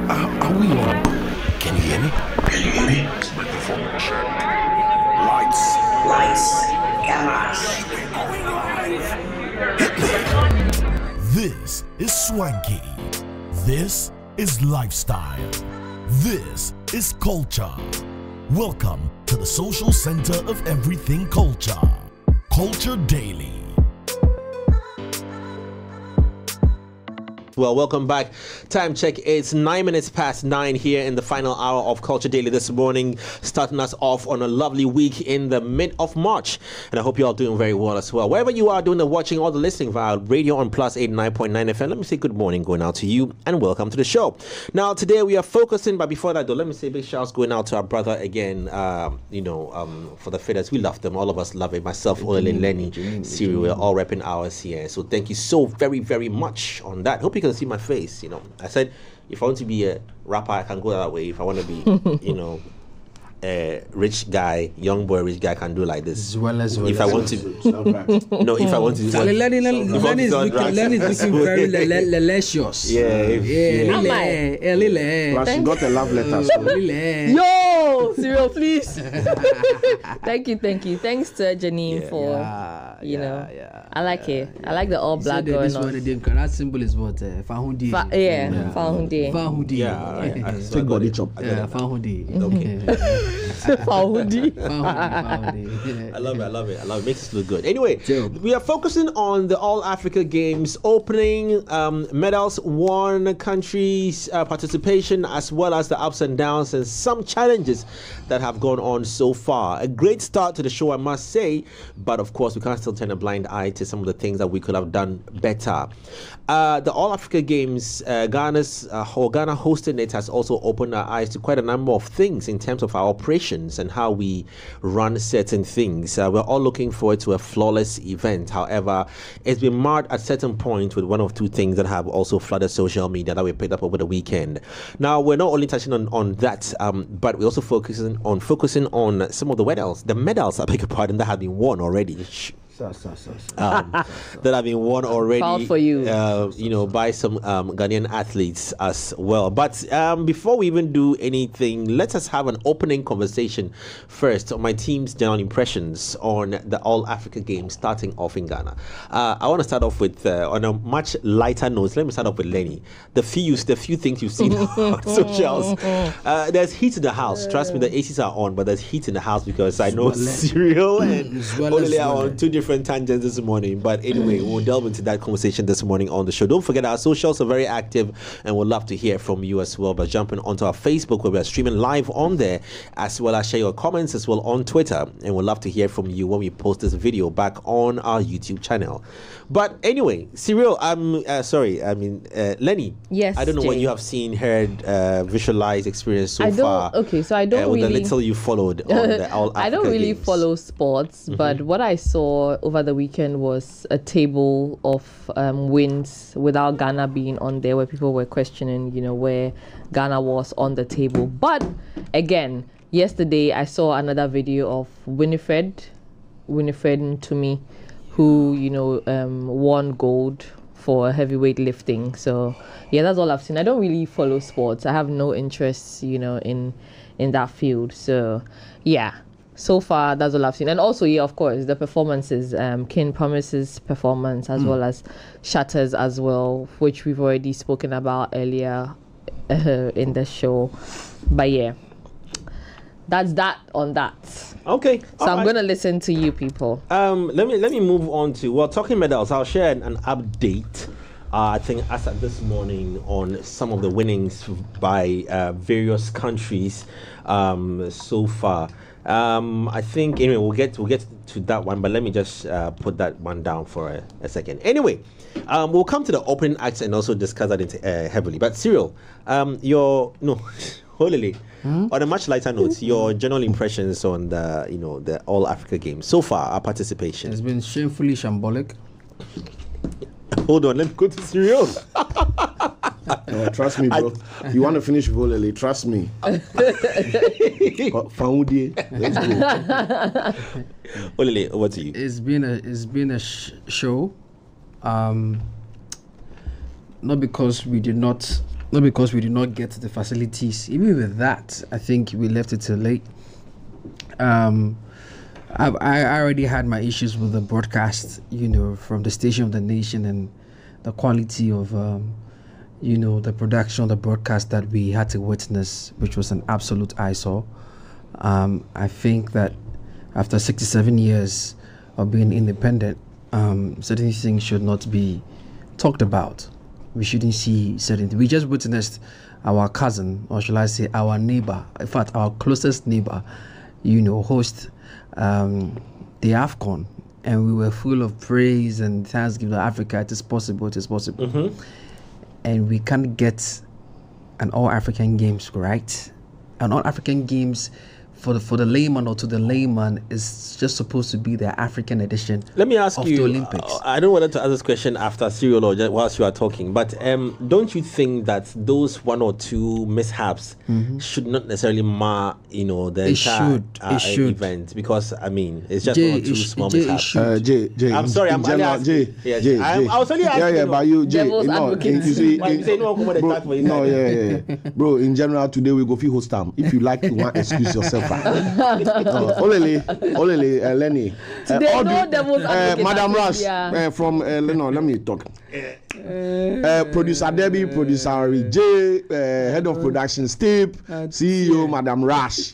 Are we on? Can you hear me? Can you hear me? Microphone check. Lights, cameras. This is swanky. This is lifestyle. This is culture. Welcome to the social center of everything culture. Culture Daily. Well, welcome back. Time check. It's 9 minutes past 9 here in the final hour of Culture Daily this morning, starting us off on a lovely week in the mid of March. And I hope you're all doing very well as well. Wherever you are doing the watching or the listening via radio on Plus 89.9 FM, let me say good morning going out to you and welcome to the show. Now, today we are focusing, but before that though, let me say big shouts going out to our brother again, for the Fidders. We love them. All of us love it. Myself, Olele, Lenny, Siri, we're all repping ours here. So thank you so very, very much on that. Hope you can see my face. I said if I want to be a rapper, I can go that way. If I want to be a rich guy, young boy, rich guy, can do like this. If I want to, if I want to, Lenny is looking very delicious. Plus, she got a love letter. Yo, Cyril, please. Thank you. Thanks to Janine for, I like it. I like the all black going on. That symbol is what? Fahundi. Fahundi. Take body chop. Fahundi. Okay. Fahundi. I love it. Makes us look good. Anyway, we are focusing on the All Africa Games opening, medals won, countries participation, as well as the ups and downs and some challenges that have gone on so far. A great start to the show, I must say, but of course we can't still turn a blind eye to some of the things that we could have done better. The All Africa Games, Ghana hosting it, has also opened our eyes to quite a number of things in terms of our operations and how we run certain things. We're all looking forward to a flawless event. However, it's been marred at certain points with one of two things that have also flooded social media that we picked up over the weekend. Now, we're not only touching on that, but we're also focusing on some of the medals, I beg your pardon, that have been won already. That have been won already. Foul for you. By some Ghanaian athletes as well. But before we even do anything, let us have an opening conversation first on my team's general impressions on the All Africa Games starting off in Ghana. I want to start off with on a much lighter note. Let me start off with Lenny. The few things you've seen on socials. There's heat in the house. Trust me, the ACs are on, but there's heat in the house because I know Cyril and Olele are on two different tangents this morning. But anyway, we'll delve into that conversation this morning on the show. Don't forget our socials are very active and we'd love to hear from you as well by jumping onto our Facebook where we are streaming live on there, as well as share your comments as well on Twitter, and we'd love to hear from you when we post this video back on our YouTube channel. But anyway, Cyril, Lenny. Yes, I don't know Jay. what you have seen, heard, visualized, experienced so far. Okay, so I don't with really. the little you followed on the All Africa I don't really Games. follow sports, but what I saw over the weekend was a table of wins without Ghana being on there, where people were questioning, where Ghana was on the table. But again, yesterday I saw another video of Winifred Ntumi, who won gold for heavyweight lifting. So yeah, that's all I've seen. I don't really follow sports. I have no interest, in that field. So yeah. So far, that's all I've seen. And also, of course, the performances, King Promise's performance, as well as Shatter's as well, which we've already spoken about earlier in the show. But yeah, that's that on that. Okay. So I'm going to listen to you people. Let me move on to, talking medals, I'll share an update. I think as of this morning on some of the winnings by various countries so far. I think anyway we'll get to that one, but let me just put that one down for a second. Anyway, we'll come to the opening acts and also discuss that heavily. But Cyril, Holily, on a much lighter note, your general impressions on the All Africa Games so far, our participation. It's been shamefully shambolic. Hold on, let me go to Cyril. Trust me, bro. You want to finish with Olele? Trust me. Faudi, let's go. Olele, over to you. It's been a show. Not because we did not not because we did not get the facilities. Even with that, I think we left it too late. I already had my issues with the broadcast, from the station of the nation and the quality of, the production of the broadcast that we had to witness, which was an absolute eyesore. I think that after 67 years of being independent, certain things should not be talked about. We shouldn't see certain things. We just witnessed our cousin, or shall I say our neighbor, in fact our closest neighbor, host the AFCON, and we were full of praise and thanksgiving to Africa. It is possible. And we can't get an all-African Games, right? An all-African Games for the layman or to the layman is just supposed to be the African edition. Let me ask of you, the Olympics. I don't want to ask this question after Cyril or just whilst you are talking, but don't you think that those one or two mishaps should not necessarily mar, the entire event? Because it's just one or two small mishaps. I'm sorry, I'm only asking. I was only asking. Yeah, but you, Jay, Devil's advocate. you see, Why you say no come on the bro, chat for you? no, yeah. Bro, in general, today we go for host time. If you like, you want to excuse yourself. Olele, Lenny. Today, no devil's advocate. Madam Rush, Yeah. from let me talk. Producer Debbie, producer J, head of production Steve, CEO Madam Rush,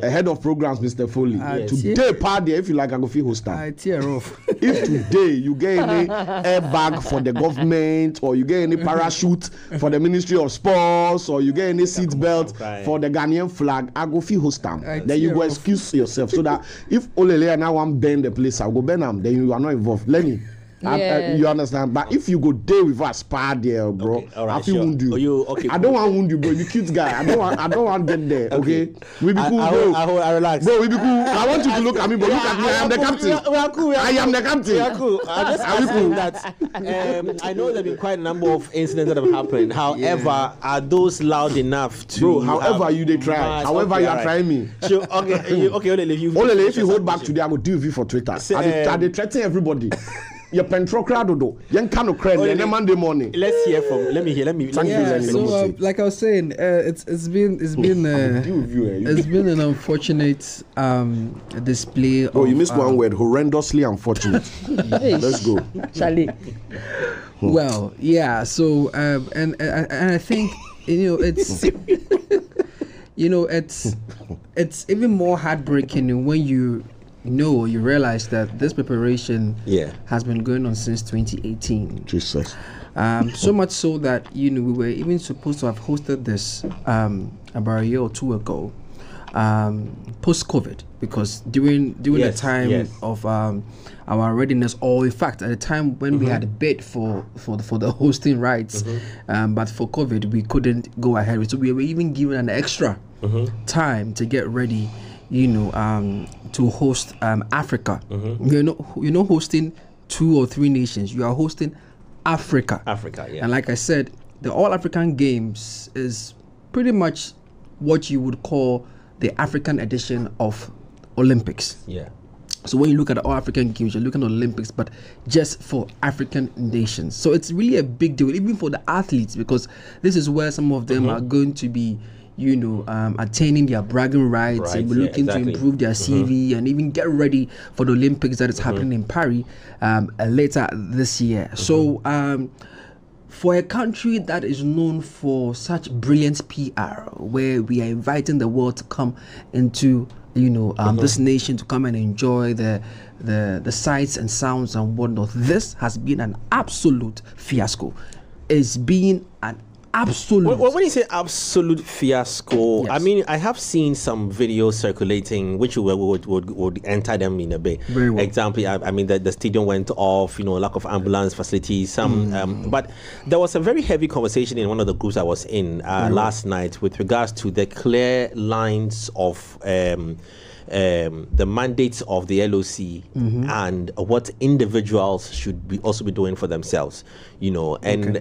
head of programs Mr. Foley. Today, party, if you like, I go for host time. I tear off. If today you get any airbag for the government, or you get any parachute for the Ministry of Sports, or you get any seat belt for the Ghanaian flag, I go feel host time. Then you go excuse yourself, so that if Olele and I want bend the place, I go bend them. Then you are not involved. Lenny. You understand? But if you go there with us, there, bro, okay, all right, I feel wound you. I don't want wound you, bro. You cute guy. I don't want get there. Okay, we be cool, bro. I relax. Bro, we be cool. I want you to look at me, but look at me. I am the captain. We are cool. I am the captain. We are cool. I'm just asking that. I know there have been quite a number of incidents that have happened. However, are those loud enough to? Bro, however you they try. However you are trying me. Sure. Okay. Olele, if you hold back today, I will deal with you for Twitter. I they threaten everybody. Your pentro crowd, young kind of credit, and Monday morning. Let's hear from. Let me hear. So, like I was saying, it's been an unfortunate display. Oh, you missed one word. Horrendously unfortunate. Let's go, Charlie. Well, yeah. So, and I think it's it's even more heartbreaking when you realize that this preparation has been going on since 2018. Jesus. So much so that we were even supposed to have hosted this about a year or two ago, post-COVID, because during the time of our readiness, or in fact at the time when we had a bid for the hosting rights, but for COVID we couldn't go ahead with. So we were even given an extra time to get ready, to host Africa. You're not hosting 2 or 3 nations. You are hosting Africa. And like I said, the All African Games is pretty much what you would call the African edition of Olympics. Yeah. So when you look at the All African Games, you're looking at Olympics, but just for African nations. So it's really a big deal, even for the athletes, because this is where some of them are going to be attaining their bragging rights, and we're looking to improve their CV and even get ready for the Olympics that is happening in Paris later this year. So for a country that is known for such brilliant PR, where we are inviting the world to come into this nation to come and enjoy the sights and sounds and whatnot, this has been an absolute fiasco. It's been an absolute. When you say absolute fiasco, Yes. I mean, I have seen some videos circulating which would enter them in a bit. Very well. Example, I mean, the stadium went off, lack of ambulance facilities, but there was a very heavy conversation in one of the groups I was in last night with regards to the clear lines of the mandates of the LOC and what individuals should also be doing for themselves, and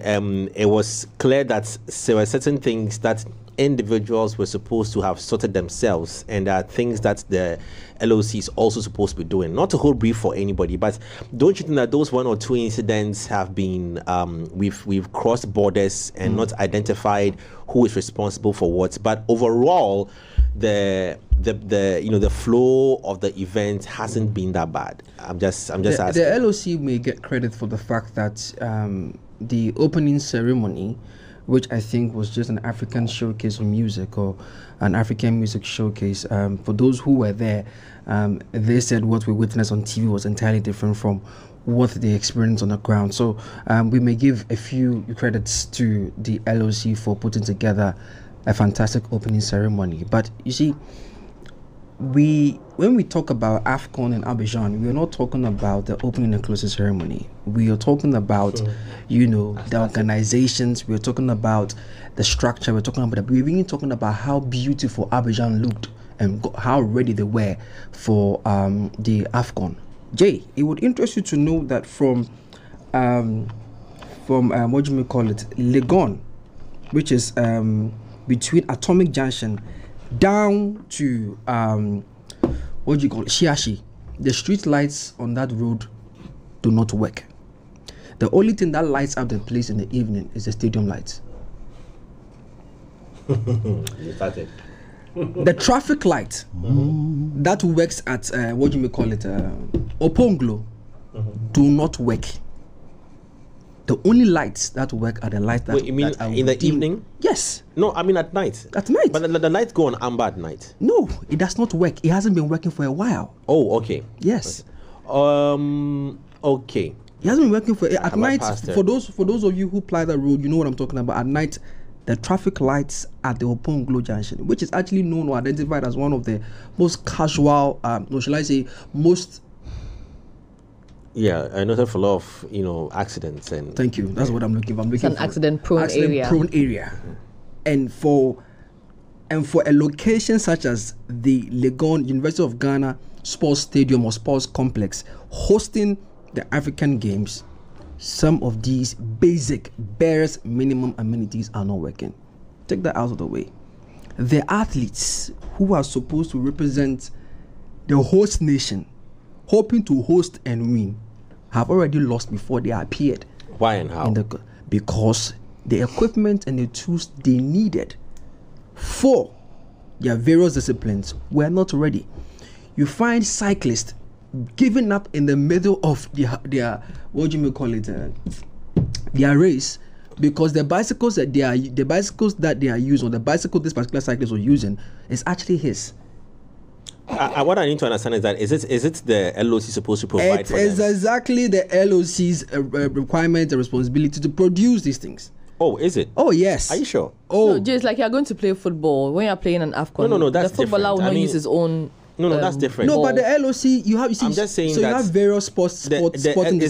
it was clear that there were certain things that individuals were supposed to have sorted themselves, and there are things that the LOC is also supposed to be doing. Not to hold brief for anybody, but don't you think that those 1 or 2 incidents have been we've crossed borders and not identified who is responsible for what? But overall, the flow of the event hasn't been that bad. I'm just asking. The LOC may get credit for the fact that the opening ceremony, which I think was just an African showcase of music or an African music showcase. For those who were there, they said what we witnessed on TV was entirely different from what they experienced on the ground. So we may give a few credits to the LOC for putting together a fantastic opening ceremony. But you see, when we talk about AFCON and Abidjan, we are not talking about the opening and closing ceremony. We are talking about, the organizations. We are talking about the structure. We're really talking about how beautiful Abidjan looked and how ready they were for the AFCON. Jay, it would interest you to know that from what do you call it, Legon, which is between Atomic Junction down to what do you call it, Shiashi, the street lights on that road do not work. The only thing that lights up the place in the evening is the stadium lights. You started. The traffic light that works at what do you call it, Oponglo, do not work. The only lights that work are the lights that. Wait, you mean that in the evening? Yes. No, I mean at night. At night. But the lights go on amber at night. No, it does not work. It hasn't been working for a while. Oh, okay. Yes. Okay. It hasn't been working for at night. For those of you who ply the road, you know what I'm talking about. At night, the traffic lights at the Oponglo Junction, which is actually known or identified as one of the most casual, shall I say, most. Yeah, I noted for a lot of accidents and. Thank you. That's what I'm looking for. I'm looking it's an for accident-prone area. And for a location such as the Legon University of Ghana Sports Stadium or Sports Complex hosting the African Games, some of these basic, barest minimum amenities are not working. Take that out of the way. The athletes who are supposed to represent the host nation, hoping to host and win, have already lost before they appeared. Why and how? Because the equipment and the tools they needed for their various disciplines were not ready. You find cyclists giving up in the middle of their what do you call it, their race, because the bicycles that they are using, or the bicycle this particular cyclist was using, is actually his. What I need to understand is that is it the LOC supposed to provide for them? It is exactly the LOC's requirement and responsibility to produce these things. Oh, is it? Oh, yes. Are you sure? Oh, No, just like you're going to play football. When you're playing an AFCON, No, that's the footballer different. will not use his own. No, that's different. no, but the LOC, you have. You see, I'm just saying so you that have various sporting is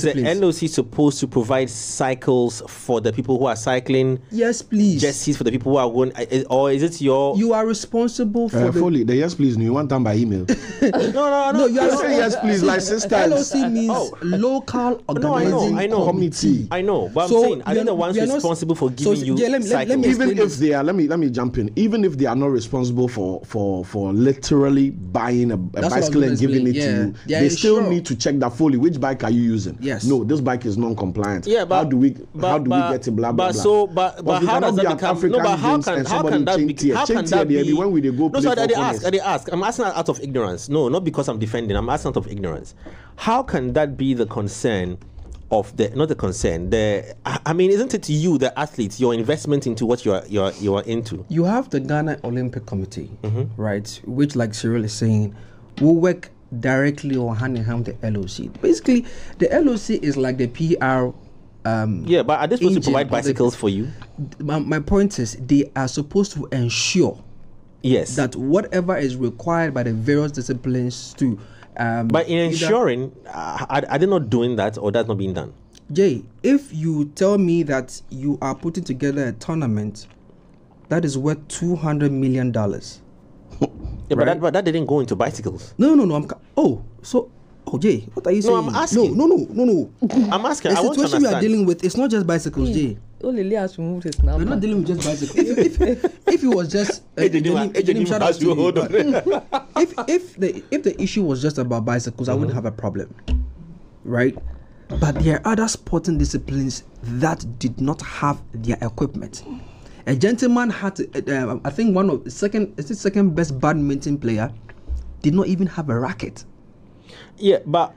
disciplines. the LOC supposed to provide cycles for the people who are cycling? Yes, please. Jerseys for the people who are going, or is it your? You are responsible for Foley, the yes please. You want them by email? No. You are Say yes please, like sisters. LOC means local organizing I know. Committee. I know, but So I'm saying, are we they are the not- ones we are not- responsible for so giving you let me cycles? explain Even if this. they are, let me jump in. Even if they are not responsible for literally buying a what I was bicycle gonna and giving explain, it yeah. to you, They are they still insured. need to check that fully. Which bike are you using? Yes. No, this bike is non-compliant. Yeah, but how do we get it? Blah blah blah. But we how cannot does be that at become? African No, but how Games can and how somebody can that change be? tier? How Change can tier, that be? when we they go No, play so for they corners. ask. I'm asking out of ignorance. No, not because I'm defending. I'm asking out of ignorance. How can that be the concern? Not the concern. I mean, isn't it you, the athletes, your investment into what you are into? You have the Ghana Olympic Committee, right? Which, like Cyril is saying, will work directly or hand in hand with the LOC. Basically, the LOC is like the PR. Yeah, but are they supposed to engine provide of the- bicycles for you? My point is, they are supposed to ensure Yes. that whatever is required by the various disciplines to. But in ensuring, are they not doing that, or that's not being done? Jay, if you tell me that you are putting together a tournament that is worth $200 million, Yeah, right? but that didn't go into bicycles. No. Jay, what are you saying? I'm asking. No. I'm asking. The I want to situation we are understand. dealing with, it's not just bicycles, Jay. Lily has removed his number. We're not dealing with just bicycles. If it was just, shout out to you, but if the issue was just about bicycles, I wouldn't have a problem, right? But there are other sporting disciplines that did not have their equipment. A gentleman had to, I think the second best badminton player did not even have a racket. Yeah, but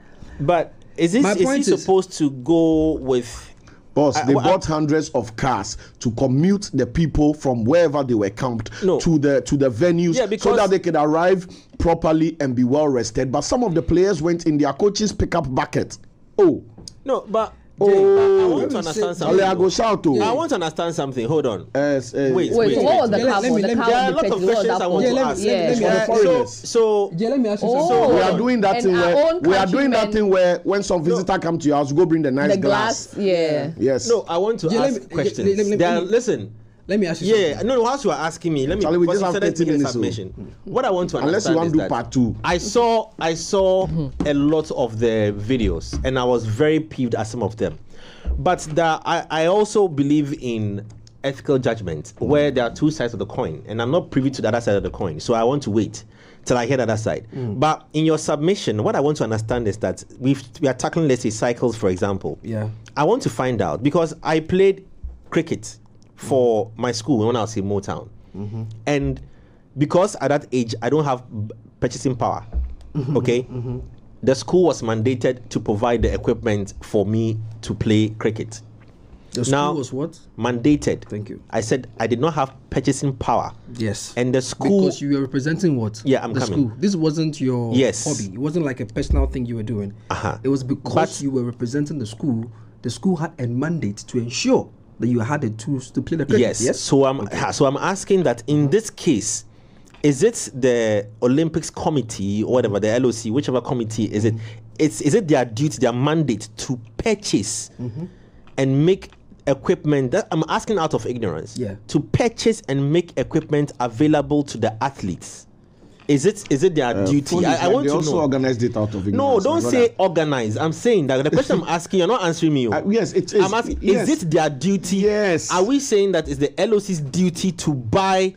is he supposed to go with? Boss, they bought hundreds of cars to commute the people from wherever they were camped to the venues, so that they could arrive properly and be well rested. But some of the players went in their coaches' pickup bucket. Oh. No, but Jay, I want to understand something. I want to understand something. Hold on. Wait. So what was the car? There are a lot of questions I want to ask. So let me ask you something. So we are doing that thing where when some visitor come to your house, you go bring the nice glass. Yeah. Yes. No, I want to ask questions. Listen. Let me ask you something. No, whilst you are asking me, let me we just have 30 minutes. What I want to understand unless you want to do part 2. I saw a lot of the videos and I was very peeved at some of them. But I also believe in ethical judgment where there are two sides of the coin and I'm not privy to the other side of the coin. So I want to wait till I hear the other side. But in your submission, what I want to understand is that we are tackling, let's say, cycles, for example. Yeah. I want to find out because I played cricket for my school when I was in Motown. And because at that age I don't have purchasing power, the school was mandated to provide the equipment for me to play cricket. The school was what? Mandated. Thank you. I said I did not have purchasing power. Yes. And the school... Because you were representing what? Yeah, I'm the coming. School. This wasn't your hobby. It wasn't like a personal thing you were doing. It was because you were representing the school. The school had a mandate to ensure that you had the tools to play the cricket. Yes. So I'm asking that in this case, is it the Olympics committee or whatever, the LOC, whichever committee is it? Is it their duty, their mandate to purchase and make equipment? That I'm asking out of ignorance. Yeah. To purchase and make equipment available to the athletes. Is it their duty? I want to know. They also organized it out of ignorance. No, don't say organize. I'm saying that the question I'm asking, you're not answering me. Yes, it is. I'm asking, is it their duty? Yes. Are we saying that it's the LOC's duty to buy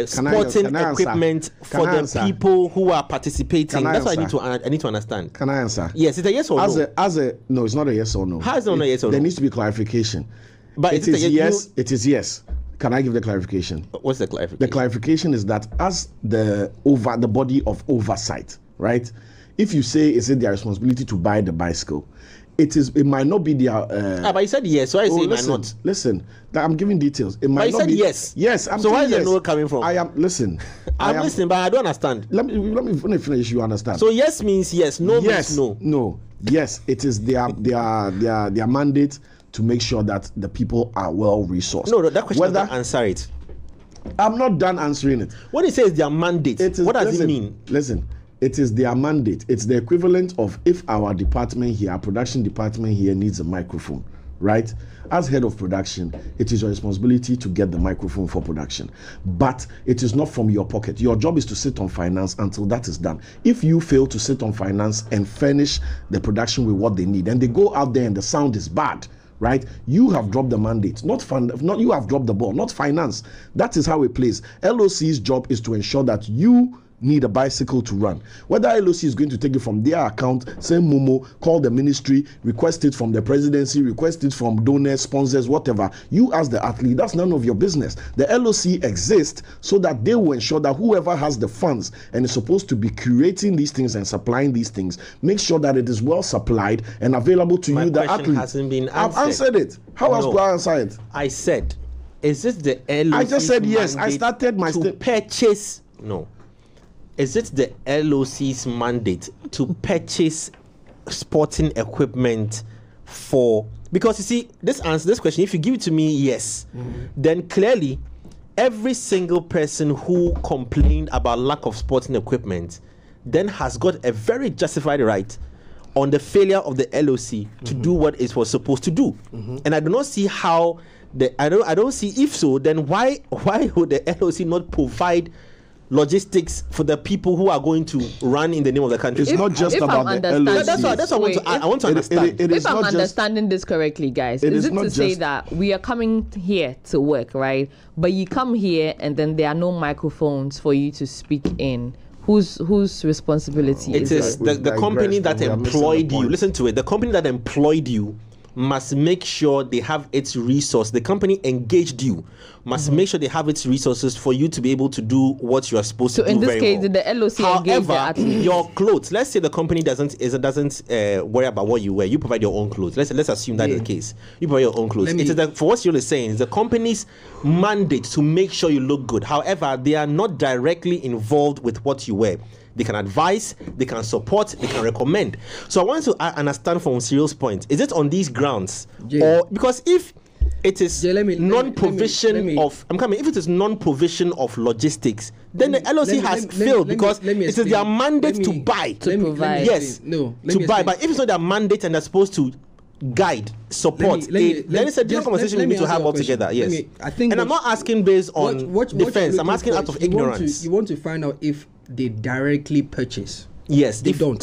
sporting equipment for the people who are participating? That's what I need to understand. Can I answer? Yes, it's a yes or no. No, it's not a yes or no. How is it not a yes or no? There needs to be clarification. But it is yes. It is yes. Can I give the clarification? What's the clarification? The clarification is that as the body of oversight, right? If you say is it their responsibility to buy the bicycle, it might not be their. But you said yes, so I say it might not. Listen, I'm giving details. It might but you not said be, yes. Yes, I'm so where is the yes. no coming from? I'm listening, but I don't understand. Let me finish. You understand? So yes means yes, no means no. No, yes, it is their mandate to make sure that the people are well resourced. No, that question doesn't answer it. I'm not done answering it. When it says their mandate, what does it mean? Listen, it is their mandate. It's the equivalent of if our department here, our production department here needs a microphone, right? As head of production, it is your responsibility to get the microphone for production. But it is not from your pocket. Your job is to sit on finance until that is done. If you fail to sit on finance and furnish the production with what they need, and they go out there and the sound is bad, right? You have dropped the mandate, not you have dropped the ball, not finance. That is how it plays. LOC's job is to ensure that you need a bicycle to run. Whether LOC is going to take it from their account, send Momo, call the ministry, request it from the presidency, request it from donors, sponsors, whatever. You as the athlete, that's none of your business. The LOC exists so that they will ensure that whoever has the funds and is supposed to be curating these things and supplying these things, make sure that it is well supplied and available to you, the athlete. Hasn't been answered. I've answered it. How else do I answer it? I said, is it the LOC? I just said yes. I started my purchase. No. Is it the LOC's mandate to purchase sporting equipment for? Because you see, this question, if you give it to me, yes, then clearly every single person who complained about lack of sporting equipment then has got a very justified right on the failure of the LOC to do what it was supposed to do. And I do not see how I don't see, if so, then why would the LOC not provide logistics for the people who are going to run in the name of the country. It's not just about the LOC. That's what I want to understand. If I'm understanding this correctly, guys, is it to say that we are coming here to work, right? But you come here and then there are no microphones for you to speak in. Whose responsibility is it? It is the company that employed you. Listen to it. The company that employed you must make sure they have its resource. The company engaged you must make sure they have its resources for you to be able to do what you are supposed to do. So in this very case, well. the LOC engaged the athlete. Your clothes. Let's say the company doesn't worry about what you wear. You provide your own clothes. Let's assume that is the case. You provide your own clothes. For what you're saying, it's the company's mandate to make sure you look good. However, they are not directly involved with what you wear. They can advise, they can support, they can recommend. So I want to understand from Cyril's point, is it on these grounds? Or because if it is non-provision of, if it is non-provision of logistics, then the LOC has failed because it is their mandate to buy. To provide. Yes, to buy. But if it's not their mandate and they're supposed to guide, support, then it's a different conversation we need to have altogether. Yes. And I'm not asking based on defense, I'm asking out of ignorance. You want to find out if they directly purchase. Yes, they don't.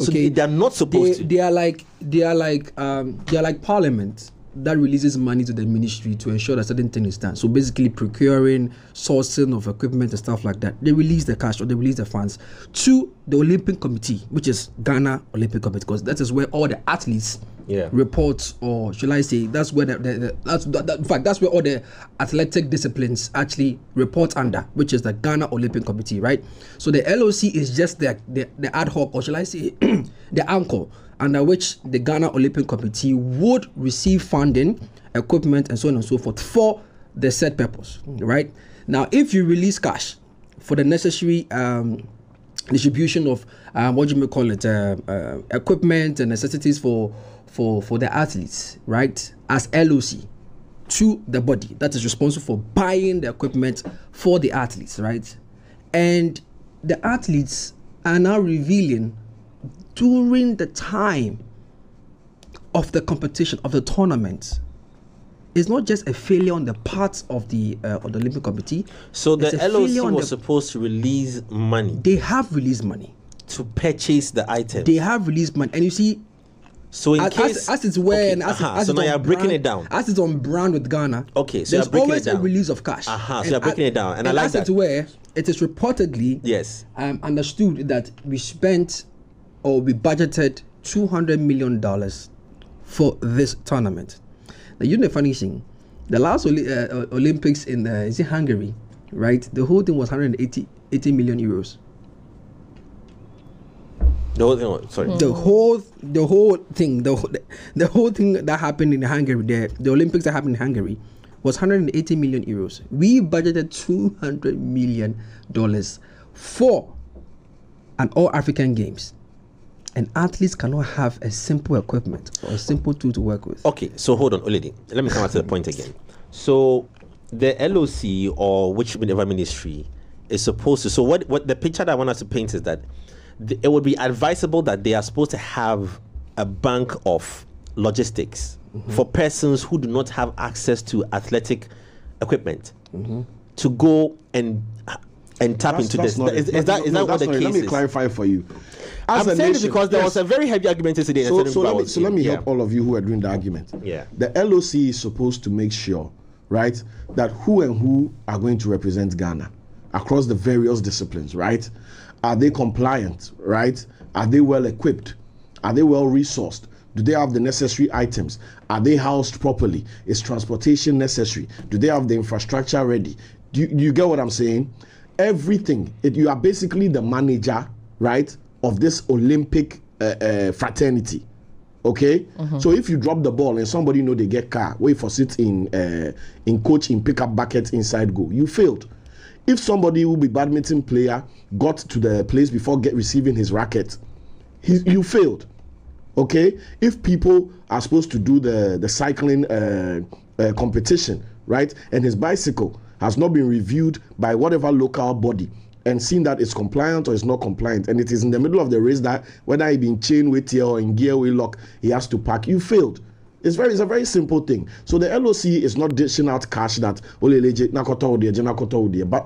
Okay, so they're not supposed to. They are like Parliament that releases money to the ministry to ensure that certain thing is done. So basically, procuring, sourcing of equipment and stuff like that. They release the cash or they release the funds to the Olympic Committee, which is Ghana Olympic Committee, because that is where all the athletes reports, or shall I say, that's where in fact that's where all the athletic disciplines actually report under, which is the Ghana Olympic Committee, right? So the LOC is just the ad hoc, or shall I say, the anchor under which the Ghana Olympic Committee would receive funding, equipment, and so on and so forth for the said purpose, right? Now, if you release cash for the necessary distribution of equipment and necessities for the athletes, right, as LOC to the body that is responsible for buying the equipment for the athletes, right, and the athletes are now revealing during the time of the competition, of the tournament, it's not just a failure on the part of the Olympic Committee. So the LOC was supposed to release money. They have released money to purchase the items. They have released money, and you see, so in case as it's where and as so now you're breaking it down. As it's on brand with Ghana. Okay, so there's you're breaking always it down. A release of cash. So you're breaking it down, and I like that. As it's where it is reportedly understood that we spent or we budgeted $200 million for this tournament. Now, you know the funny thing, the last Olympics in is it Hungary, right? The whole thing was 80 million euros. The whole thing, sorry. The whole thing that happened in Hungary, the Olympics that happened in Hungary, was 180 million euros. We budgeted $200 million for an all-African Games. And athletes cannot have a simple equipment or a simple tool to work with. Okay, so hold on, Oledi. Let me come back to the point again. So the LOC or whichever ministry is supposed to. So what the picture that I want us to paint is that it would be advisable that they are supposed to have a bank of logistics for persons who do not have access to athletic equipment to go and tap into this. Is that what the case is? Let me clarify for you. I'm saying this because there was a very heavy argument yesterday. So let me help all of you who are doing the argument. Yeah. The LOC is supposed to make sure, right, that who are going to represent Ghana across the various disciplines, right? Are they compliant, right? Are they well equipped? Are they well resourced? Do they have the necessary items? Are they housed properly? Is transportation necessary? Do they have the infrastructure ready? Do you get what I'm saying? Everything. You are basically the manager, right, of this Olympic fraternity. Okay? So if you drop the ball and somebody know they get car, wait for sit in coach in pickup bucket inside go, you failed. If somebody who be badminton player got to the place before receiving his racket, you failed. Okay? If people are supposed to do the cycling competition, right, and his bicycle has not been reviewed by whatever local body and seen that it's compliant or it's not compliant, and it is in the middle of the race that whether he been chain weight here or in gear weight lock, he has to park, you failed. It's a very simple thing. So the LOC is not dishing out cash that but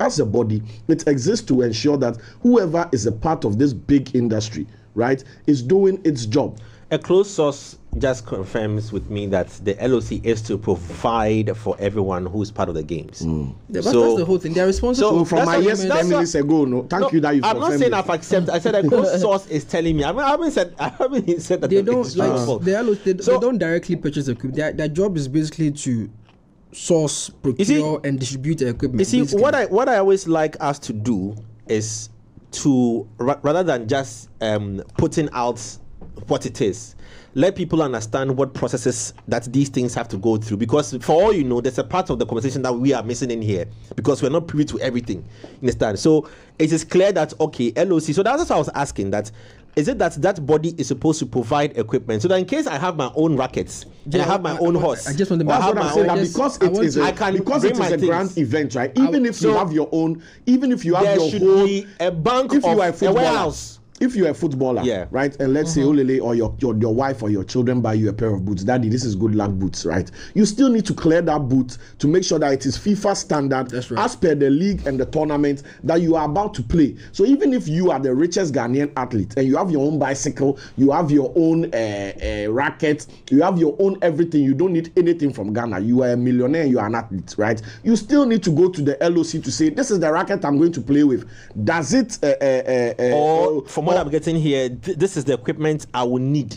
as a body, it exists to ensure that whoever is a part of this big industry, right, is doing its job. A close source just confirms with me that the LOC is to provide for everyone who is part of the games. Yeah, but that's the whole thing. They're responsible. So from my 10 minutes ago, thank you that you. I'm not saying I've accepted. I said a close source is telling me. I haven't said that they don't like they don't directly purchase equipment. Their job is basically to source, procure, and distribute the equipment. You see, basically. what I always like us to do is to rather than just putting out what it is, let people understand what processes that these things have to go through, because for all you know, there's a part of the conversation that we are missing in here because we're not privy to everything. Understand? So it is clear that okay, LOC. So that's what I was asking. That is it that body is supposed to provide equipment so that in case I have my own rackets and I have my own horse, I just want to because it is a grand event, right? Even if you have your own, even if you have your whole, be a bank if of you are a warehouse. If you're a footballer, right, and let's say Olele or your wife or your children buy you a pair of boots, Daddy, this is good luck boots, right? You still need to clear that boot to make sure that it is FIFA standard as per the league and the tournament that you are about to play. So even if you are the richest Ghanaian athlete and you have your own bicycle, you have your own racket, you have your own everything, you don't need anything from Ghana. You are a millionaire, you are an athlete, right? You still need to go to the LOC to say, this is the racket I'm going to play with. Does it from what I'm getting here, this is the equipment I will need.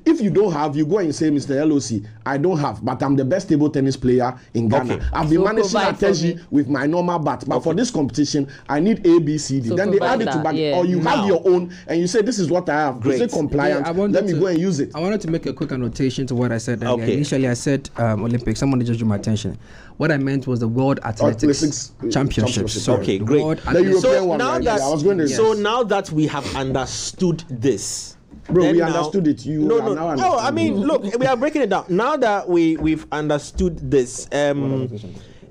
If you don't have, you go and say, Mr. LOC, I don't have, but I'm the best table tennis player in Ghana. Okay. I've been managing Ateji with my normal bat, but for this competition, I need A, B, C, D. So then they add it to back, or you have your own, and you say, this is what I have. Great. Is it compliant? Let me go and use it. I wanted to make a quick annotation to what I said earlier. Initially, I said Olympics. Someone just drew my attention. What I meant was the World Athletics Championships. Okay, great. So now that we have understood this, bro, we understood it. I mean, look, we are breaking it down. Now that we've understood this, and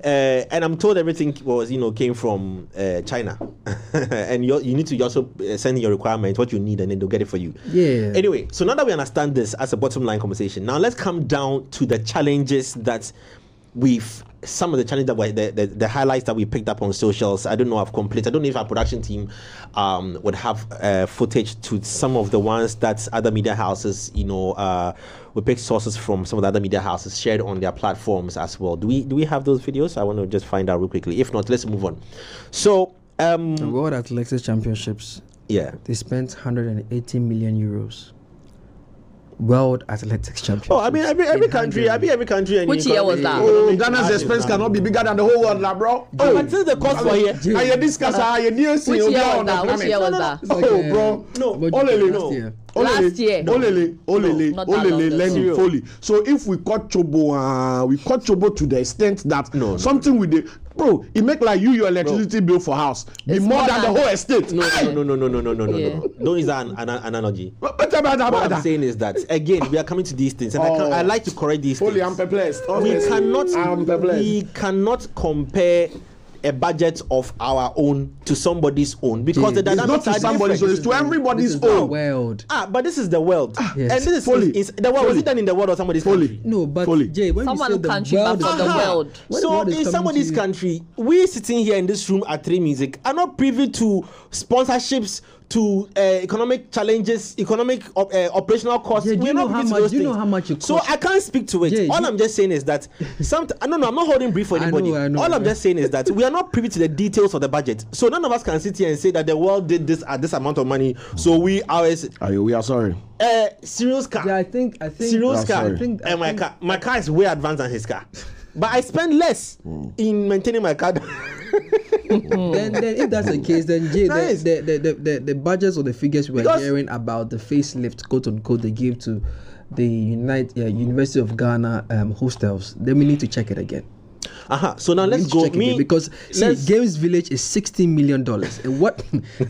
I'm told everything was came from China, and you need to also send your requirements, what you need, and then they'll get it for you. Yeah. Anyway, so now that we understand this as a bottom line conversation, now let's come down to the challenges that some of the challenges that the highlights that we picked up on socials. I don't know I've completed. I don't know if our production team would have footage to some of the ones that other media houses, we picked sources from some of the other media houses shared on their platforms as well. Do we have those videos? I want to just find out real quickly. If not, let's move on. So the World Athletics Championships. Yeah. They spent 180 million euros. World Athletics Championships. Oh, I mean every country. Which year was that? Oh, Ghana's expense cannot be bigger than the whole world, bro. Oh, but this is the cost for here. Which year was that? Oh, bro. No. Last year. Learning fully. So if we cut Chobo to the extent that something with the bro, it make like your electricity bill for house be more than the whole estate. No. Don't use that an analogy. What I'm saying is that again we are coming to these things, and I like to correct these things. I'm perplexed. We cannot compare a budget of our own to somebody's own, because the dynamics are to somebody's own, it's to everybody's own. World. But this is the world. Yes. And this is the world. Was it done in the world or somebody's country? No, but Jay, when you say country, but for the world. So in somebody's country, we sitting here in this room at 3 Music are not privy to sponsorships, to economic challenges, operational costs. Yeah, we're not privy to those things. Do you know how much it costs? So I can't speak to it. Jay, all I'm just saying is that I'm not holding brief for anybody. I know, all I'm just saying is that we are not privy to the details of the budget. So none of us can sit here and say that the world did this at this amount of money. So we are sorry. Cyril's car. Yeah, I think Cyril's car. And my car is way advanced than his car. But I spend less in maintaining my car. then if that's the case, then Jay, the budgets or the figures we're hearing about the facelift, quote unquote, they give to the University of Ghana hostels, then we need to check it again. So now let's go. Because Games Village is $60 million. And what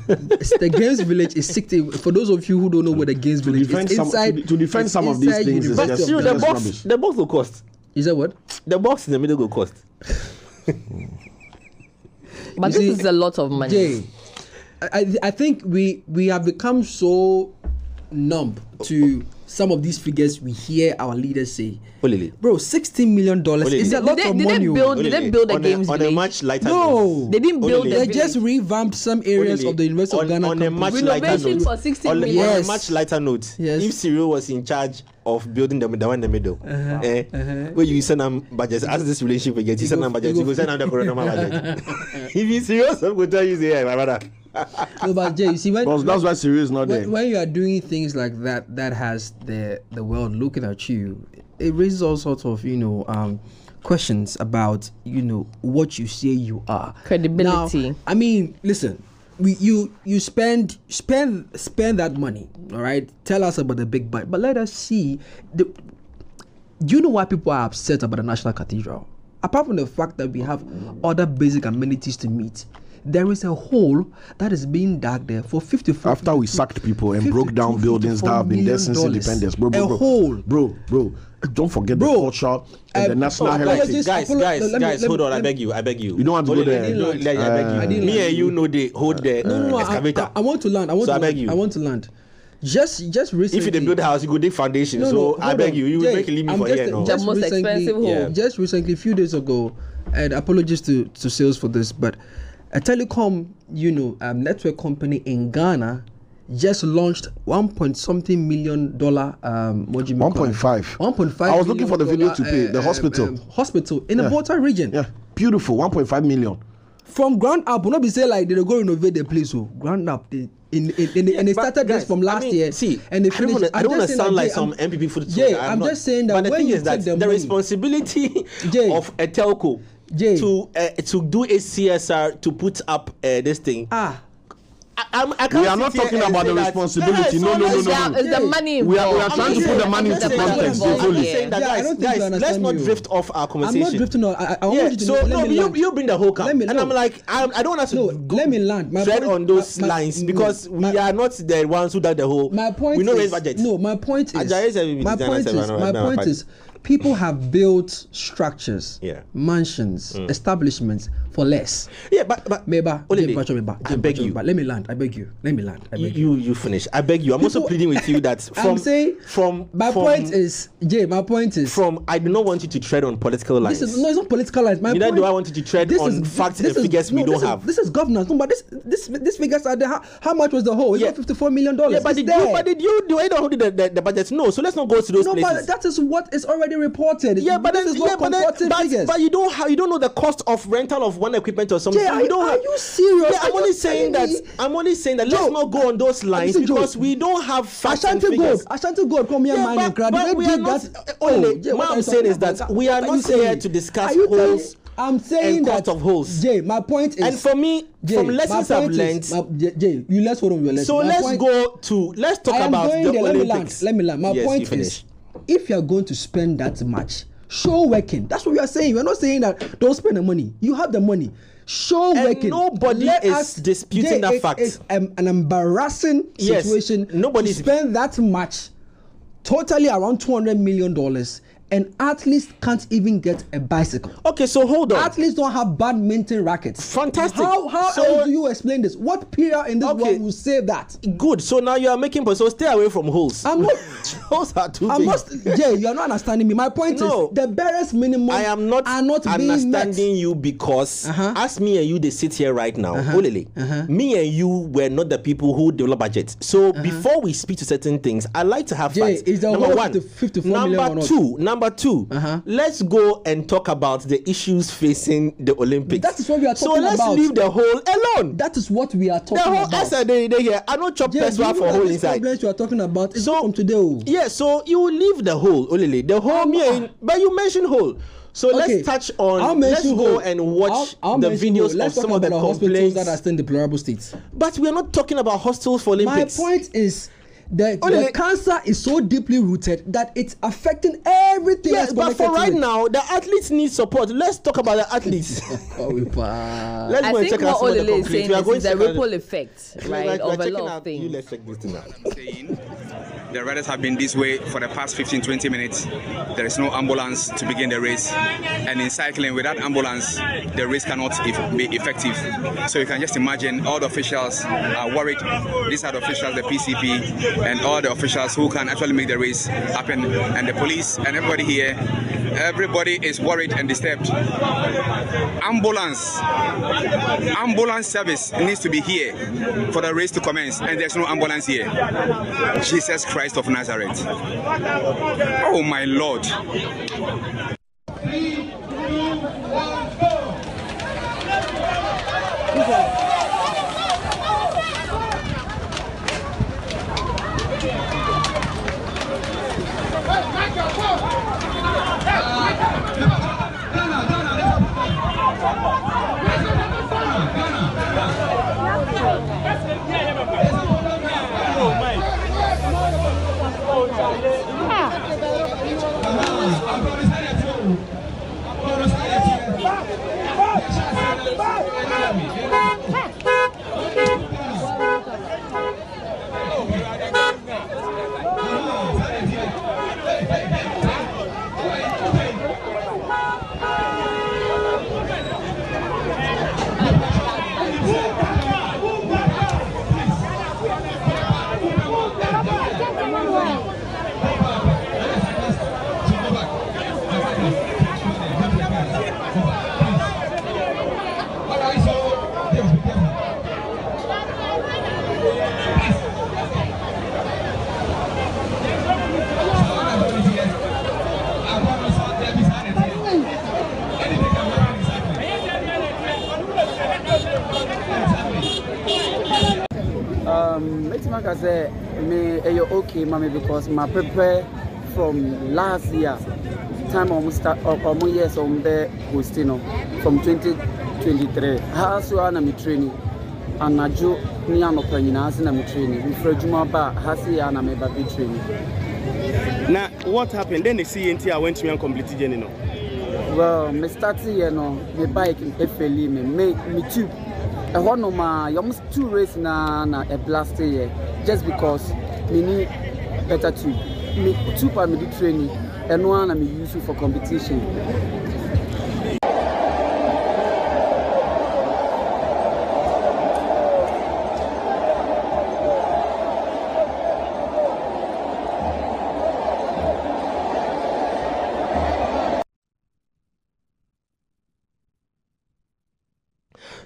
the Games Village is 60. For those of you who don't know what the Games Village is, to defend some of these things, but the box will cost. Is that what? The box in the middle will cost. But this is a lot of money. Jay, I think we have become so numb to some of these figures we hear our leaders say. Olele. Bro, $16 million is a lot of money. Did they build the games on a much lighter note? note? They didn't build They just revamped some areas of the University of Ghana on a much campus. lighter Renovation note. for 16 million. On a Yes. much lighter note. Yes. If Cyril was in charge of building the one in the middle, where you send them budgets, as this relationship again, you send them budgets, you go send them the corona budget. If you serious, I'm going to tell you, say, hey, my brother. No, but Jay, you see, that's why Cyril is not there. When you are doing things like that has the world looking at you, it raises all sorts of questions about what you say you are. Credibility. Now, I mean, listen, you spend that money, all right? Tell us about the big budget, but let us see. Do you know why people are upset about the National Cathedral? Apart from the fact that we have other basic amenities to meet, there is a hole that is being dug there for 54. After we sacked people and broke down buildings that have been there since independence, bro. Bro, don't forget the culture and the national heritage. Guys, hold on. I beg you. You don't want to go there. I didn't Me and you know they hold the excavator. I want to land. I want to land. Just recently. If you build a house, you go dig foundation. I beg you. You will make a living for here. The most expensive home. Just recently, a few days ago, and apologies to sales for this, but a telecom, network company in Ghana just launched $1.something million. 1.5. I was looking for the video to pay. The hospital in the Volta region. Yeah, beautiful. 1.5 million. From ground up, will not be saying like they go renovate the place. So ground up, they started this from last year. See, and they finished. I don't want to sound like some MPP food. I'm just saying that. But the thing is that the responsibility of a telco to do a CSR to put up this thing. We are not talking about the responsibility. No. It's the money we are trying to put the money into context. Guys, let's not drift off our conversation. I'm not drifting off. I want you to you bring the whole camp. And I'm like, I don't want us to let me land. tread on those lines because we are not the ones who did the whole. My point we know is, budget. No, my point is, people have built structures, mansions, establishments for less. Yeah, but I beg you. Let me land. I beg you. You finish. I beg you. I'm also pleading with you that my point is I do not want you to tread on political lines. It's not political lines. Neither do I want you to tread on facts and figures we don't have. This is governance. No, but this figures are there. How much was the whole? It's not $54 million. Yeah, but did you do I don't hold the budget? No, so let's not go to those places. No, but that is what is already reported. Yeah, but but you don't know the cost of rental of one equipment or something. Are you serious? Yeah, I'm only saying that let's not go on those lines because we don't have facts and figures. Ashanti Gold come here mining crowd. But we are not. What I'm saying is that we are not here to discuss holes. I'm saying and that cost of holes. Jay, my point is, and for me, from lessons I've learned. Jay, you let's hold on your lesson. So let's talk about the Olympics. Let me land. My point is, if you are going to spend that much, show working. That's what we are saying. We're not saying that don't spend the money. You have the money. Show working. Nobody is disputing that fact. It's an embarrassing situation. Nobody spend that much, totally around $200 million. And athletes can't even get a bicycle. Okay, so hold on. Athletes don't have badminton rackets. Fantastic. How else do you explain this? What PR in this world will say that? Good. So now you are making points. So stay away from holes. I'm not. Holes are too big. Jay, you are not understanding me. My point is the barest minimum. I am not understanding you because as me and you they sit here right now. Me and you were not the people who develop budgets. So before we speak to certain things, I like to have facts. Number one. Number two, let's go and talk about the issues facing the Olympics. That is what we are talking about. So let's leave the whole alone. That is what we are talking about. The whole SID here, I don't chop Peswa for whole inside. The you are talking about is from today. Yeah, so you leave the whole, Olele. The whole, but you mentioned whole. So let's touch on. Let's go and watch the videos of some of the complaints that are still in deplorable states. But we are not talking about hostels for Olympics. My point is, the cancer is so deeply rooted that it's affecting everything. Yes, but for right now, the athletes need support. Let's talk about the athletes. Let's go and check out some of the complaints. We are going to the ripple effect, right, of a lot of things. Let's check this thing out. The riders have been this way for the past 15-20 minutes. There is no ambulance to begin the race. And in cycling, without ambulance, the race cannot be effective. So you can just imagine all the officials are worried. These are the officials, the PCP, and all the officials who can actually make the race happen. And the police and everybody here, everybody is worried and disturbed. Ambulance service needs to be here for the race to commence, and there's no ambulance here. Jesus Christ of Nazareth. Oh my Lord. 3, 2, 1, go! Like I say, me okay, mommy, because my prepare from last year, time almost start almost years on the hosting from 2023. How so I am training, and I do me am opinion as I am training. We for Juma ba hasi I am baby training. Now what happened? Then the CNT went to me and completed you know. Well, me started me bike in FLE me too. I want no ma, you almost 2 races na a blast here, just because me need better tube. Me 2 part me do training, and 1 I me use for competition.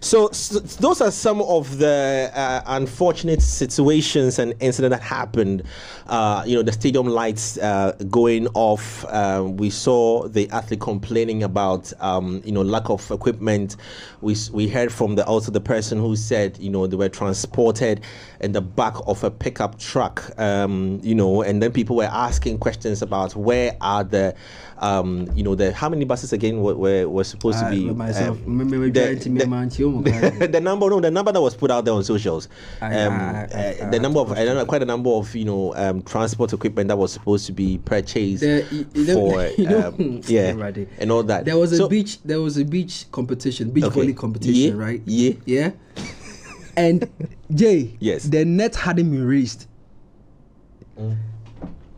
So those are some of the unfortunate situations and incidents that happened. The stadium lights going off. We saw the athlete complaining about lack of equipment. We heard from also the person who said they were transported in the back of a pickup truck. And then people were asking questions about where are the how many buses again were supposed to be. The number that was put out there on socials, the number of quite a number of transport equipment that was supposed to be purchased for and all that. There was a beach competition, volley competition, right? Yeah. And Jay, yes, the net hadn't been raised.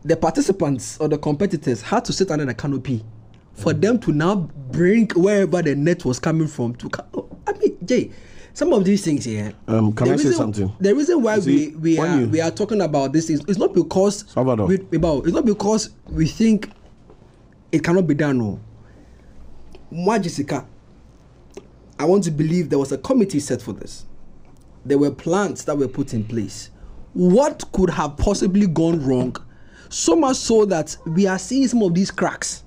The participants or the competitors had to sit under the canopy for them to now bring wherever the net was coming from to I mean, Jay, some of these things here. Can I say something? The reason why we are talking about this is not because it's not because we think it cannot be done. No. Moi, Jessica, I want to believe there was a committee set for this. There were plans that were put in place. What could have possibly gone wrong? So much so that we are seeing some of these cracks.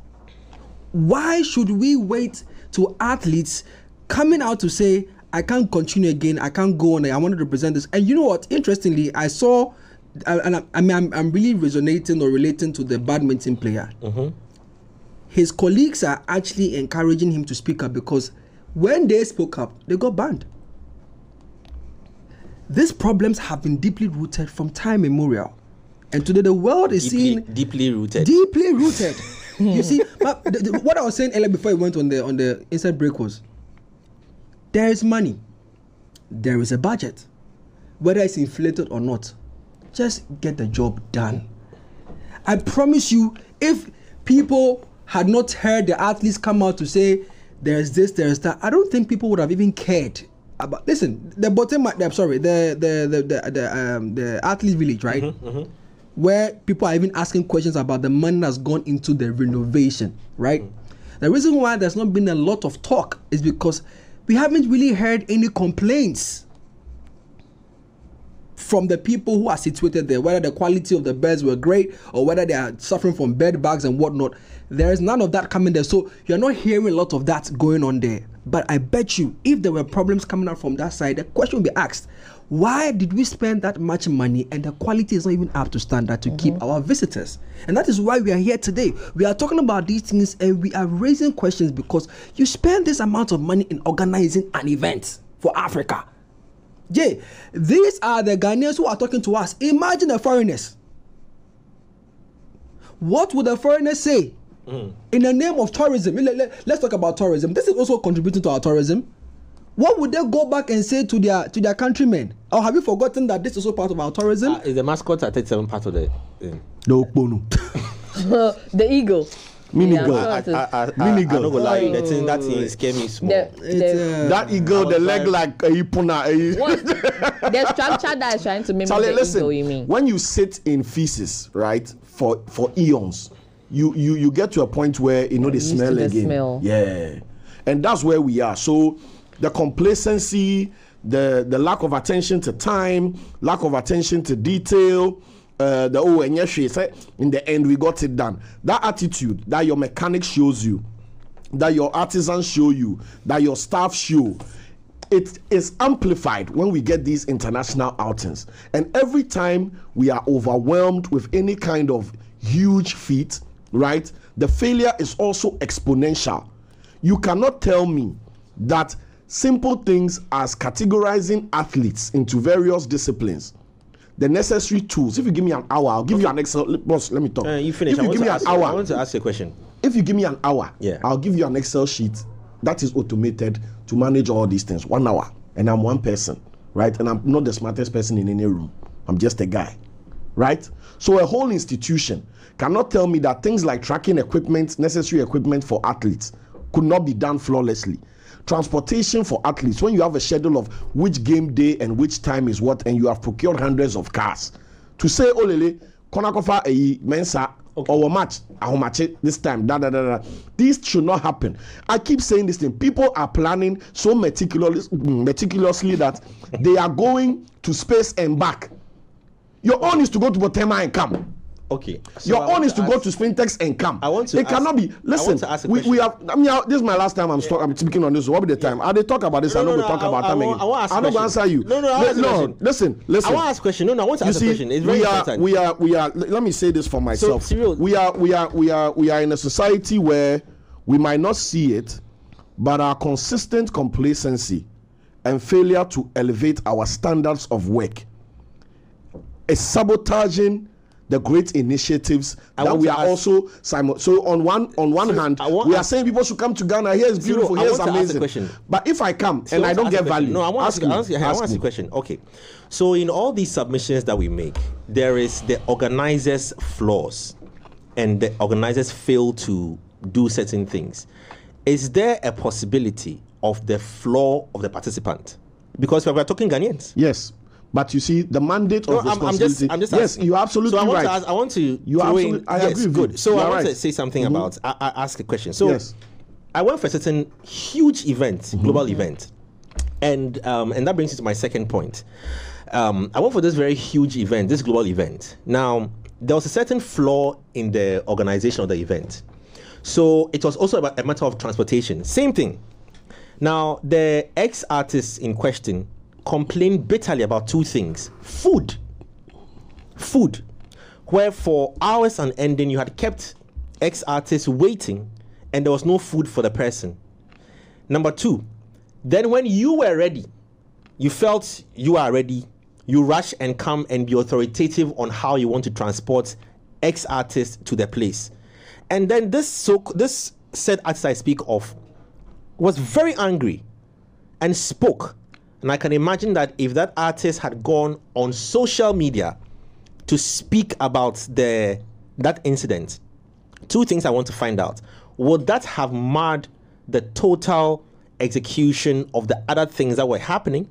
Why should we wait to athletes coming out to say, I can't continue again, I can't go on, I want to represent this? And you know what? Interestingly, I saw, and I'm really resonating or relating to the badminton player. Mm-hmm. His colleagues are actually encouraging him to speak up because when they spoke up, they got banned. These problems have been deeply rooted from time immemorial. And today the world is seeing deeply rooted. You see, what I was saying earlier before I went on the inside break was, there is money, there is a budget, whether it's inflated or not. Just get the job done. I promise you, if people had not heard the athletes come out to say there's this, there's that, I don't think people would have even cared about. Listen, the bottom, I'm sorry, the athlete village, right? Where people are even asking questions about the money that's gone into the renovation, right? The reason why there's not been a lot of talk is because we haven't really heard any complaints from the people who are situated there, whether the quality of the beds were great or whether they are suffering from bed bugs and whatnot. There is none of that coming there. So you're not hearing a lot of that going on there. But I bet you, if there were problems coming out from that side, the question will be asked, why did we spend that much money and the quality is not even up to standard to keep our visitors? And that is why we are here today. We are talking about these things and we are raising questions because you spend this amount of money in organizing an event for Africa. Jay, these are the Ghanaians who are talking to us. Imagine the foreigners. What would the foreigners say in the name of tourism? Let's talk about tourism. This is also contributing to our tourism. What would they go back and say to their countrymen? Or have you forgotten that this is also part of our tourism? Is the mascot at 37 part of the thing? No. The eagle. Mini girl. I'm not gonna lie, that thing scared me small. That eagle, the leg like a ipuna. The structure that is trying to mimic the eagle, you mean? When you sit in feces, right, for eons, you get to a point where they smell again. Smell. Yeah, and that's where we are. So the complacency, the lack of attention to time, lack of attention to detail. In the end we got it done. That attitude that your mechanic shows you, that your artisans show you, that your staff show, it is amplified when we get these international outings. And every time we are overwhelmed with any kind of huge feat, right, the failure is also exponential. You cannot tell me that simple things as categorizing athletes into various disciplines, the necessary tools. If you give me an hour, I'll give you an Excel. Boss, let me talk. You finish. If you give me an hour, I want to ask you a question. If you give me an hour, yeah, I'll give you an Excel sheet that is automated to manage all these things. 1 hour, and I'm one person, right? And I'm not the smartest person in any room. I'm just a guy, right? So a whole institution cannot tell me that things like tracking equipment, necessary equipment for athletes, could not be done flawlessly. Transportation for athletes, when you have a schedule of which game day and which time is what, and you have procured hundreds of cars, to say, oh lele, konakofa mensa or match this time, this should not happen. I keep saying this thing. People are planning so meticulously that they are going to space and back. Your own is to go to Botema and come. Okay. So your own is to go to Sprintex and come. It cannot be. Listen, we have. I mean, this is my last time I'm speaking on this. What will be the time? I talk about this. I'm not going to talk about time again. I'm not going to answer you. No. Listen. I want to ask a question. No, I want to ask a question. It's very important. We are. Let me say this for myself. So, we are in a society where we might not see it, but our consistent complacency and failure to elevate our standards of work is sabotaging the great initiatives that we are also so on one hand we are saying people should come to Ghana. Here is beautiful, here is amazing. But if I come and I don't get value, no, I want to ask you a question. Okay, so in all these submissions that we make, there is the organizers' flaws, and the organizers fail to do certain things. Is there a possibility of the flaw of the participant? Because we are talking Ghanaians. Yes. But you see, the mandate of responsibility. I'm just yes, you're absolutely right. I want to. I agree. Good. So I want to say something about. I ask a question. So yes. I went for a certain huge event, global event, and that brings me to my second point. I went for this very huge event, this global event. Now there was a certain flaw in the organization of the event. So it was also about a matter of transportation. Same thing. Now the ex-artists in question complained bitterly about two things. Food, where for hours on ending you had kept ex-artists waiting and there was no food for the person. Number two, then when you were ready, you felt you are ready, you rush and come and be authoritative on how you want to transport ex-artists to the place. And then this said artist I speak of was very angry and spoke. And I can imagine that if that artist had gone on social media to speak about the that incident, two things I want to find out. Would that have marred the total execution of the other things that were happening,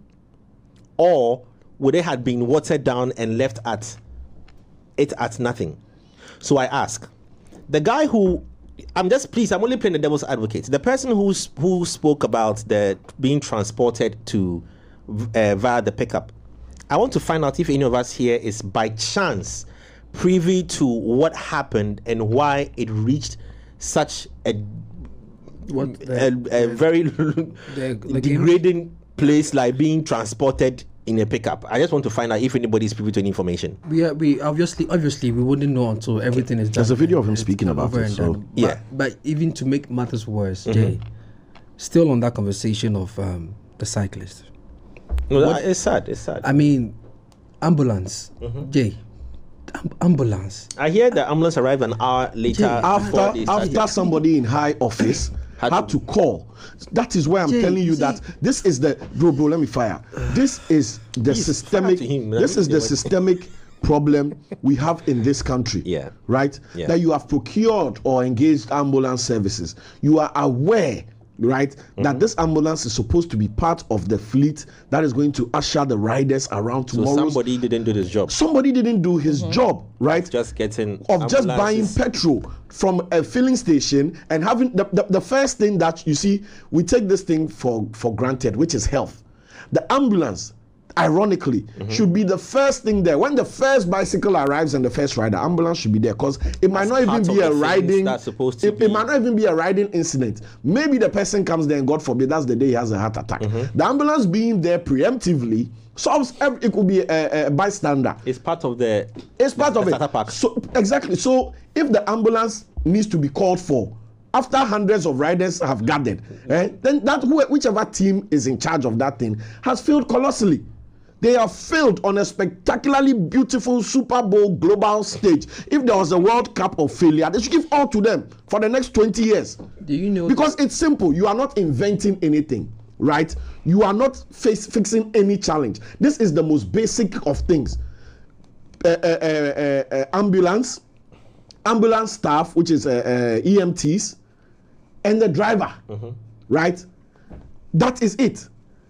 or would it have been watered down and left at nothing? So I ask, the guy who, I'm only playing the devil's advocate. The person who spoke about the being transported to via the pickup, I want to find out if any of us here is by chance privy to what happened and why it reached such a very degrading place, like being transported in a pickup. I just want to find out if anybody is privy to any information. We obviously we wouldn't know until everything is done. There's a video of him speaking about it. So. But even to make matters worse, Jay, still on that conversation of the cyclist. No, it's sad. I mean, ambulance, Jay. Ambulance. I hear the ambulance arrived an hour later. After somebody in high office had to call. That is why I'm telling you that this is the bro. Let me fire. This is the systemic. This is the systemic problem we have in this country. Yeah. Right. Yeah. That you have procured or engaged ambulance services. You are aware. Right, that this ambulance is supposed to be part of the fleet that is going to usher the riders around tomorrow. So somebody didn't do his job. Somebody didn't do his job, right? Just buying petrol from a filling station and having the first thing that you see, we take this thing for granted, which is health. The ambulance, ironically, should be the first thing there. When the first bicycle arrives and the first rider, ambulance should be there, because it might not even be a riding. It might not even be a riding incident. Maybe the person comes there and God forbid that's the day he has a heart attack. The ambulance being there preemptively solves it could be a bystander. It's part of the. It's part of it. So exactly. So if the ambulance needs to be called for after hundreds of riders have gathered, then whichever team is in charge of that thing has failed colossally. They have failed on a spectacularly beautiful Super Bowl global stage. If there was a World Cup of failure, they should give all to them for the next 20 years. Do you know? Because it's simple. You are not inventing anything, right? You are not fixing any challenge. This is the most basic of things. Ambulance staff, which is EMTs, and the driver, right? That is it.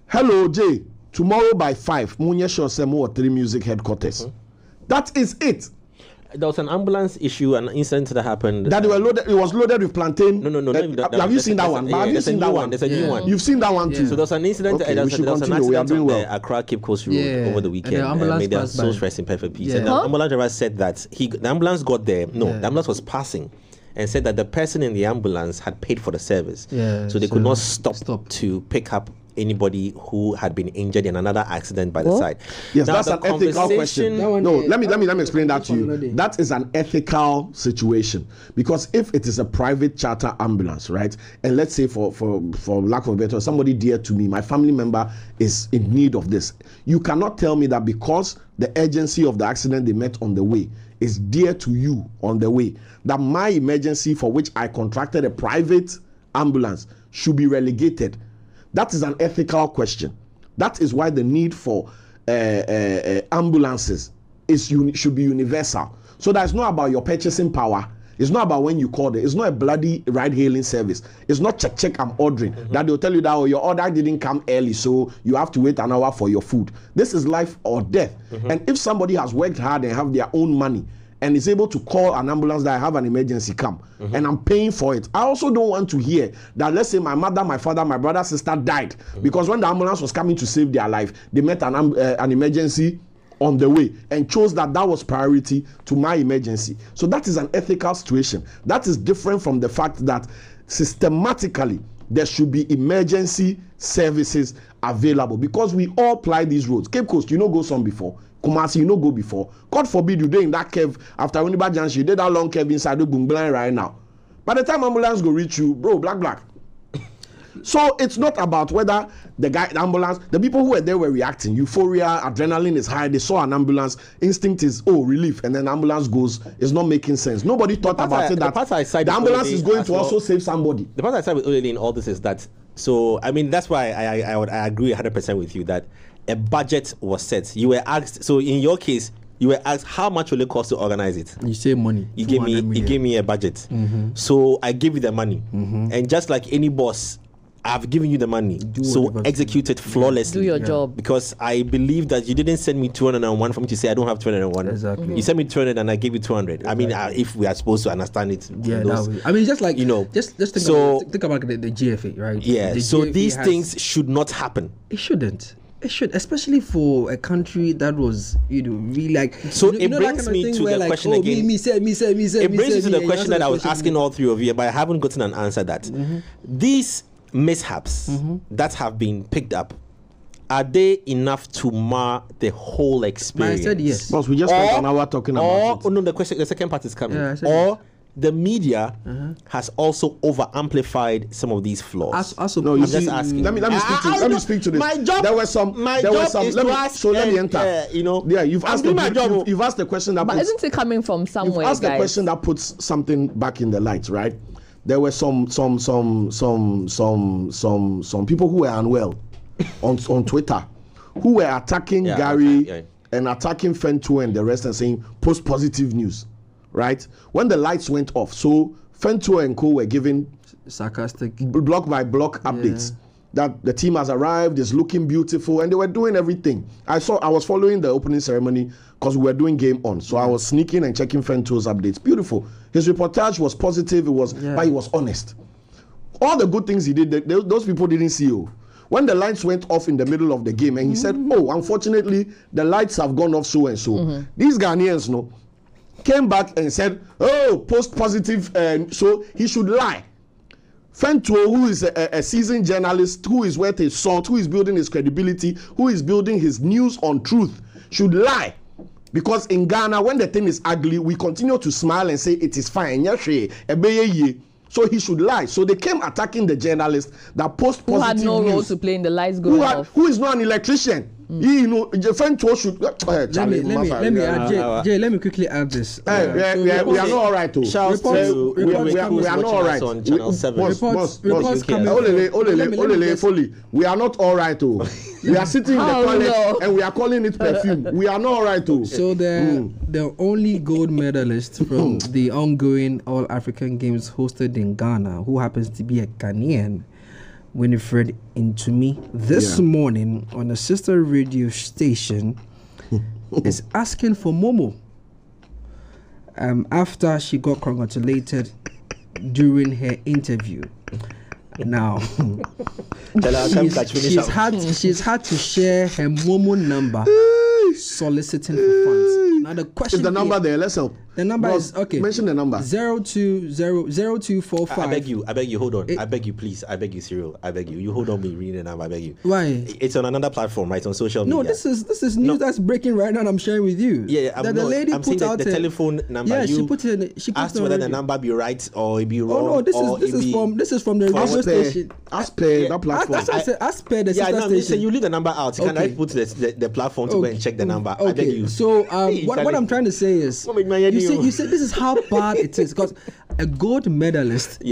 Hello, Jay. Tomorrow by 5, Munye Shosemo 3 Music Headquarters. That is it. There was an ambulance issue, an incident that happened. That were loaded. It was loaded with plantain. No. Have you seen that one? Have you seen that one? There's a new one. You've seen that one too. So there was an incident. Okay, there was an accident on the Accra Cape Coast Road over the weekend. May their souls rest in perfect peace. And the ambulance driver said that the ambulance got there. No, the ambulance was passing, and said that the person in the ambulance had paid for the service, so they could not stop to pick up anybody who had been injured in another accident by the side. Yes, now, that's an ethical question. No, let me explain that to you. That is an ethical situation, because if it is a private charter ambulance, right, and let's say for lack of a better, somebody dear to me, my family member is in need of this, you cannot tell me that because the urgency of the accident they met on the way is dear to you on the way, that my emergency for which I contracted a private ambulance should be relegated. That is an ethical question. That is why the need for ambulances should be universal. So that's not about your purchasing power. It's not about when you call it. It's not a bloody ride-hailing service. It's not check, I'm ordering. That they'll tell you that your order didn't come early, so you have to wait an hour for your food. This is life or death. And if somebody has worked hard and have their own money and is able to call an ambulance that I have an emergency come, and I'm paying for it, I also don't want to hear that, let's say my mother, my father, my brother, sister died because when the ambulance was coming to save their life, they met an emergency on the way and chose that was priority to my emergency. So that is an ethical situation. That is different from the fact that systematically there should be emergency services available, because we all ply these roads. Cape Coast, go some before. Kumasi, go before. God forbid you in that cave after Winneba Junction, you did that long cave inside the Bumblan right now. By the time ambulance go reach you, bro, black. So it's not about whether the ambulance, the people who were there were reacting. Euphoria, adrenaline is high. They saw an ambulance. Instinct is, relief. And then ambulance goes, it's not making sense. Nobody thought about it that the ambulance is going to also save somebody. The part I side with Olele in all this is that, so, I mean, that's why I agree 100% with you that a budget was set. You were asked, so in your case, You were asked how much will it cost to organize it. You say money. You gave me a budget. So I gave you the money, and just like any boss, I've given you the money. So execute it flawlessly. Do your job. Because I believe that you didn't send me 201 for me to say I don't have 201. Exactly. You sent me 200 and I gave you 200. Exactly. I mean, if we are supposed to understand it. Yeah, I mean, just like, just think about the GFA, right? Yeah. So these things should not happen. It shouldn't. It should, especially for a country that was, really like. So it brings me to the question again. Me say. It brings me to the question that I was asking all three of you, but I haven't gotten an answer. That these mishaps that have been picked up, are they enough to mar the whole experience? I said yes. Boss, we just spent an hour talking about it. No, the second part is coming. Yeah, or the media has also over amplified some of these flaws. No, I'm just asking. Let me speak to this. My job. There were some. Let me enter. Yeah, you've asked you've asked the question that. But isn't it coming from somewhere? You've asked the question that puts something back in the light, right? There were some people who were unwell on Twitter, who were attacking Gary and attacking Fento and the rest and saying post positive news, right? When the lights went off, so Fento and co were giving sarcastic block by block updates that the team has arrived, is looking beautiful, and they were doing everything. I was following the opening ceremony because we were doing game on, so I was sneaking and checking Fento's updates. Beautiful. His reportage was positive. But he was honest. All the good things he did, those people didn't see you. When the lights went off in the middle of the game, and he said, "Oh, unfortunately, the lights have gone off so and so." These Ghanaians, came back and said, "Oh, post positive," so he should lie. Fento, who is a seasoned journalist, who is worth his salt, who is building his credibility, who is building his news on truth, should lie. Because in Ghana, when the thing is ugly, we continue to smile and say it is fine. So he should lie. So they came attacking the journalist that post positive news. Who had no role to play in the lights going off. Who is not an electrician. Fento should. Let me quickly add this. We are not all right too. We are not all right. On Channel 7. We are not all right too. We are sitting in the toilet and we are calling it perfume. We are not all right too. So the only gold medalist from the ongoing All African Games hosted in Ghana, who happens to be a Ghanaian, Winifred Intumi, this morning on a sister radio station is asking for Momo after she got congratulated during her interview. Now, she's had to share her Momo number soliciting for funds. Now the question is the number there. Let's help. The number is okay. Mention the number. 0245. I beg you. Hold on. I beg you, please. I beg you, Cyril. I beg you. You hold on. Me reading the number. I beg you. Why? It's on another platform, right? On social media. No, this is news that's breaking right now. And I'm sharing with you. Yeah. The lady put out the telephone number. Yeah, she put asked whether the number be right or it be wrong. Oh no, this is from the radio station. As per that platform. As per the sister station. You leave the number out. Can I put the platform to go and check the number? I beg you. So what I'm trying to say is, you said this is how bad it is, because a gold medalist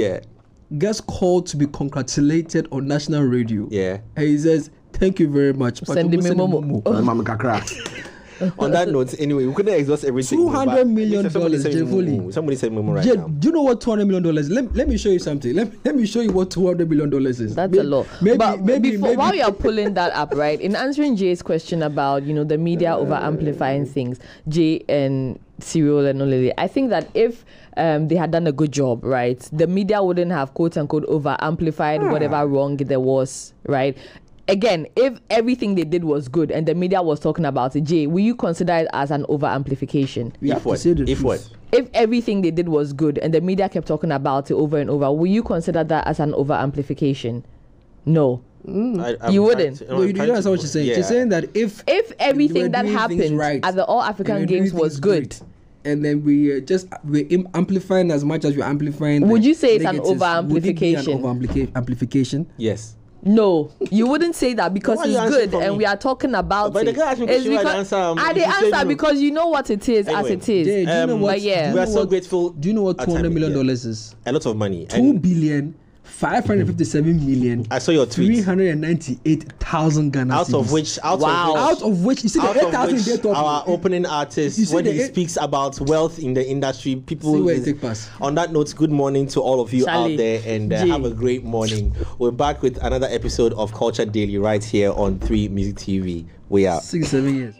gets called to be congratulated on national radio. Yeah. And he says, "Thank you very much. Send me Momo." On that note, anyway, we couldn't exhaust everything. $200 million. Somebody said Momo right now. Do you know what $200 million is? Let me show you something. Let me show you what $200 million is. That's a lot. Maybe while you're pulling that up, right, in answering Jay's question about, the media over amplifying things, Jay and Cyril and Olele, I think that if they had done a good job, right, the media wouldn't have quote unquote over amplified whatever wrong there was, right? Again, if everything they did was good and the media was talking about it, Jay, will you consider it as an over amplification? If everything they did was good and the media kept talking about it over and over, will you consider that as an over amplification? No. You wouldn't. No, you don't understand what she's saying. She's saying that if everything that happened at the All African Games was good, and then we're amplifying as much as we're amplifying, would you say it's an over amplification? Amplification? Yes. No, you wouldn't say that because it's good and we are talking about it. It's because I did answer because you know what it is as it is. Jay, we are so grateful. Do you know what $200 million is? A lot of money. 2 billion 557,000,000. I saw your tweet. 398,000 Ghana out of which, out of which, you see the 8,000 our opening artist, when he speaks about wealth in the industry, people. On that note, good morning to all of you out there, and have a great morning. We're back with another episode of Culture Daily right here on 3 Music TV. We are 6-7 years.